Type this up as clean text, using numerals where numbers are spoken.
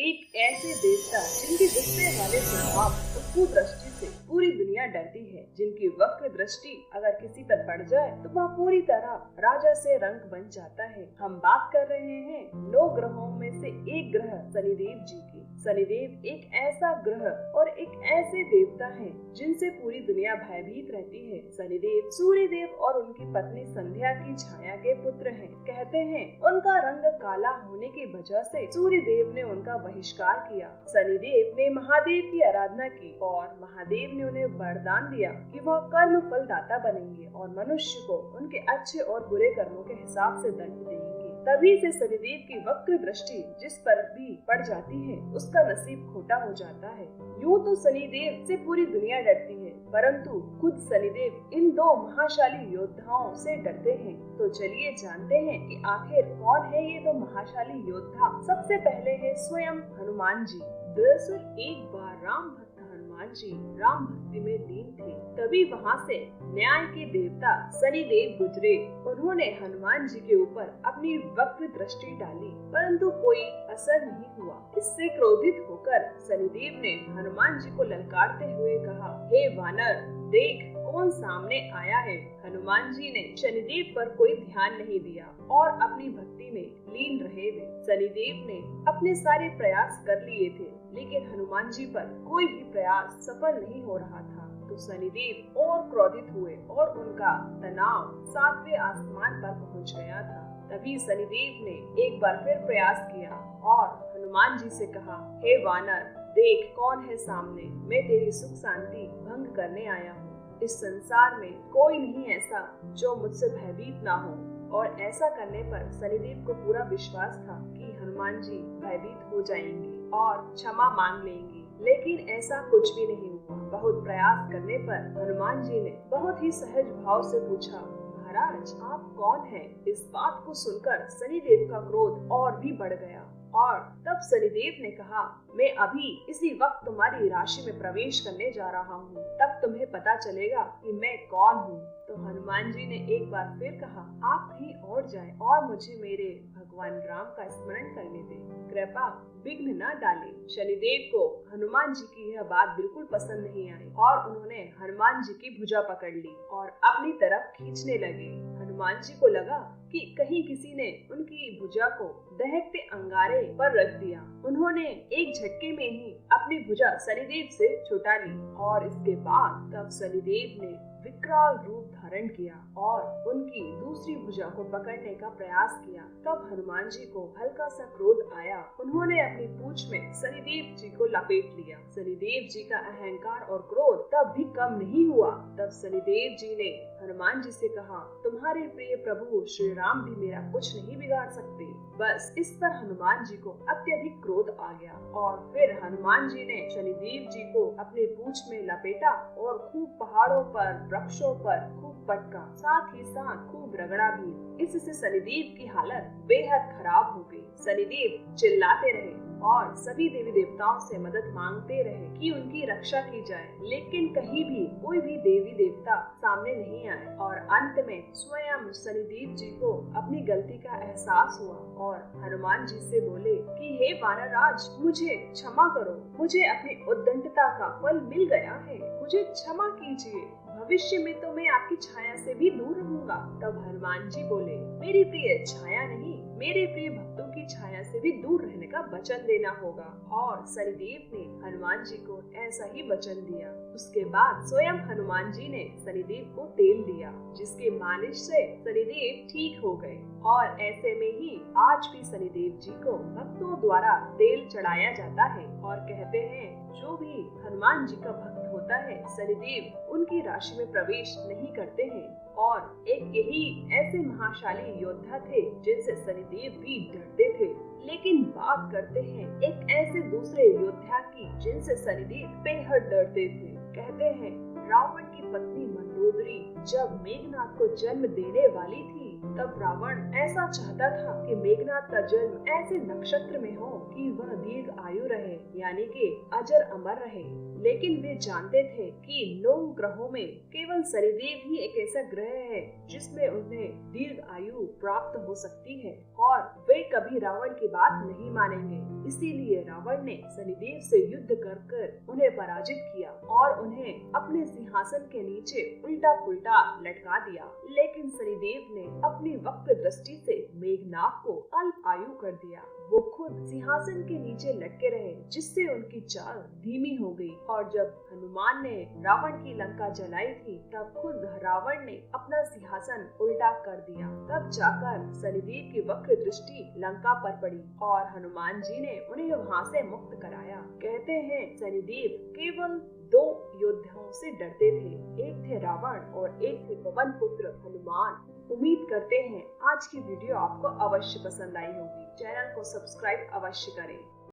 एक ऐसे देवता जिनके गुस्से वाले स्वभाव और कुदृष्टि से पूरी दुनिया डरती है, जिनकी वक्र दृष्टि अगर किसी पर पड़ जाए तो वह पूरी तरह राजा से रंक बन जाता है। हम बात कर रहे हैं 9 ग्रहों में से एक ग्रह शनिदेव जी की। शनिदेव एक ऐसा ग्रह और एक ऐसे देवता है जिनसे पूरी दुनिया भयभीत रहती है। शनिदेव सूर्य देव और उनकी पत्नी संध्या की छाया के पुत्र हैं। कहते हैं उनका रंग काला होने की वजह से सूर्य देव ने उनका बहिष्कार किया। शनिदेव ने महादेव की आराधना की और महादेव ने उन्हें वरदान दिया कि वह कर्म फल दाता बनेंगे और मनुष्य को उनके अच्छे और बुरे कर्मों के हिसाब से दंड देंगे। तभी से शनिदेव की वक्र दृष्टि जिस पर भी पड़ जाती है उसका नसीब खोटा हो जाता है। यूँ तो शनिदेव से पूरी दुनिया डरती है, परंतु खुद शनिदेव इन 2 महाशाली योद्धाओं से डरते हैं। तो चलिए जानते हैं कि आखिर कौन है ये 2 महाशाली योद्धा। सबसे पहले है स्वयं हनुमान जी। दरअसल एक बार राम भक्त हनुमान जी राम भक्ति में लीन थे, तभी वहाँ से न्याय के देवता शनिदेव गुजरे। उन्होंने हनुमान जी के ऊपर अपनी वक्र दृष्टि डाली, परंतु कोई असर नहीं हुआ। इससे क्रोधित होकर शनिदेव ने हनुमान जी को ललकारते हुए कहा, हे वानर, देख कौन सामने आया है। हनुमान जी ने शनिदेव पर कोई ध्यान नहीं दिया और अपनी भक्ति में लीन रहे थे। शनिदेव ने अपने सारे प्रयास कर लिए थे, लेकिन हनुमान जी पर कोई भी प्रयास सफल नहीं हो रहा था। तो शनिदेव और क्रोधित हुए और उनका तनाव 7वें आसमान पर पहुंच गया था। तभी शनिदेव ने एक बार फिर प्रयास किया और हनुमान जी से कहा, हे वानर, देख कौन है सामने। मैं तेरी सुख शांति भंग करने आया हूँ। इस संसार में कोई नहीं ऐसा जो मुझसे भयभीत ना हो। और ऐसा करने पर शनिदेव को पूरा विश्वास था कि हनुमान जी भयभीत हो जाएंगे और क्षमा मांग लेंगे, लेकिन ऐसा कुछ भी नहीं हुआ। बहुत प्रयास करने पर हनुमान जी ने बहुत ही सहज भाव से पूछा, महाराज आप कौन हैं? इस बात को सुनकर शनिदेव का क्रोध और भी बढ़ गया और तब शनिदेव ने कहा, मैं अभी इसी वक्त तुम्हारी राशि में प्रवेश करने जा रहा हूँ, तब तुम्हें पता चलेगा कि मैं कौन हूँ। तो हनुमान जी ने एक बार फिर कहा, आप कहीं और जाएं और मुझे मेरे भगवान राम का स्मरण करने दें, कृपा विघ्न न डालें। शनिदेव को हनुमान जी की यह बात बिल्कुल पसंद नहीं आई और उन्होंने हनुमान जी की भुजा पकड़ ली और अपनी तरफ खींचने लगे। हनुमान जी को लगा कि कहीं किसी ने उनकी भुजा को दहकते अंगारे पर रख दिया। उन्होंने एक झटके में ही अपनी भुजा शनिदेव से छुटा ली और इसके बाद तब शनिदेव ने विकराल रूप धारण किया और उनकी दूसरी भुजा को पकड़ने का प्रयास किया। तब हनुमान जी को हल्का सा क्रोध आया। उन्होंने अपनी पूंछ में शनिदेव जी को लपेट लिया। शनिदेव जी का अहंकार और क्रोध तब भी कम नहीं हुआ। तब शनिदेव जी ने हनुमान जी से कहा, तुम्हारे प्रिय प्रभु श्री राम भी मेरा कुछ नहीं बिगाड़ सकते। बस इस पर हनुमान जी को अत्यधिक क्रोध आ गया और फिर हनुमान जी ने शनिदेव जी को अपने पूंछ में लपेटा और खूब पहाड़ों पर, वृक्षों पर खूब पटका, साथ ही साथ खूब रगड़ा भी। इससे शनिदेव की हालत बेहद खराब हो गई। शनिदेव चिल्लाते रहे और सभी देवी देवताओं से मदद मांगते रहे कि उनकी रक्षा की जाए, लेकिन कहीं भी कोई भी देवी देवता सामने नहीं आए। और अंत में स्वयं शनिदेव जी को अपनी गलती का एहसास हुआ और हनुमान जी से बोले कि हे वानरराज, मुझे क्षमा करो, मुझे अपनी उद्दंडता का फल मिल गया है, मुझे क्षमा कीजिए, भविष्य में तो मैं आपकी छाया से भी दूर रहूंगा। तब हनुमान जी बोले, मेरी प्रिय छाया नहीं, मेरे प्रिय भक्तों की छाया से भी दूर रहने का वचन देना होगा। और शनिदेव ने हनुमान जी को ऐसा ही वचन दिया। उसके बाद स्वयं हनुमान जी ने शनिदेव को तेल दिया, जिसके मालिश से शनिदेव ठीक हो गए। और ऐसे में ही आज भी शनिदेव जी को भक्तों द्वारा तेल चढ़ाया जाता है और कहते हैं जो भी हनुमान जी का भक्त होता है, शनिदेव उनकी राशि में प्रवेश नहीं करते हैं। और एक यही ऐसे महाशाली योद्धा थे जिनसे शनिदेव भी डरते थे। लेकिन बात करते हैं एक ऐसे दूसरे योद्धा की जिनसे शनिदेव बेहद डरते थे। कहते हैं रावण की पत्नी मंदोदरी जब मेघनाथ को जन्म देने वाली थी, तब रावण ऐसा चाहता था कि मेघनाथ का जन्म ऐसे नक्षत्र में हो कि वह दीर्घ आयु रहे, यानी कि अजर अमर रहे। लेकिन वे जानते थे कि 9 ग्रहों में केवल शनिदेव ही एक ऐसा ग्रह है जिसमें उन्हें दीर्घ आयु प्राप्त हो सकती है और वे कभी रावण की बात नहीं मानेंगे। इसीलिए रावण ने शनिदेव से युद्ध कर उन्हें पराजित किया और उन्हें अपने सिंहासन के नीचे उल्टा पुल्टा लटका दिया। लेकिन शनिदेव ने अपनी वक्र दृष्टि से मेघनाद को अल्प आयु कर दिया। वो खुद सिंहासन के नीचे लटके रहे, जिससे उनकी चाल धीमी हो गई। और जब हनुमान ने रावण की लंका जलाई थी, तब खुद रावण ने अपना सिंहासन उल्टा कर दिया। तब जाकर शनिदेव की वक्र दृष्टि लंका पर पड़ी और हनुमान जी ने उन्हें वहां से मुक्त कराया। कहते हैं शनिदेव केवल 2 योद्धाओं से डरते थे, एक थे रावण और एक थे पवन पुत्र हनुमान। उम्मीद करते हैं आज की वीडियो आपको अवश्य पसंद आई होगी। चैनल को सब्सक्राइब अवश्य करें।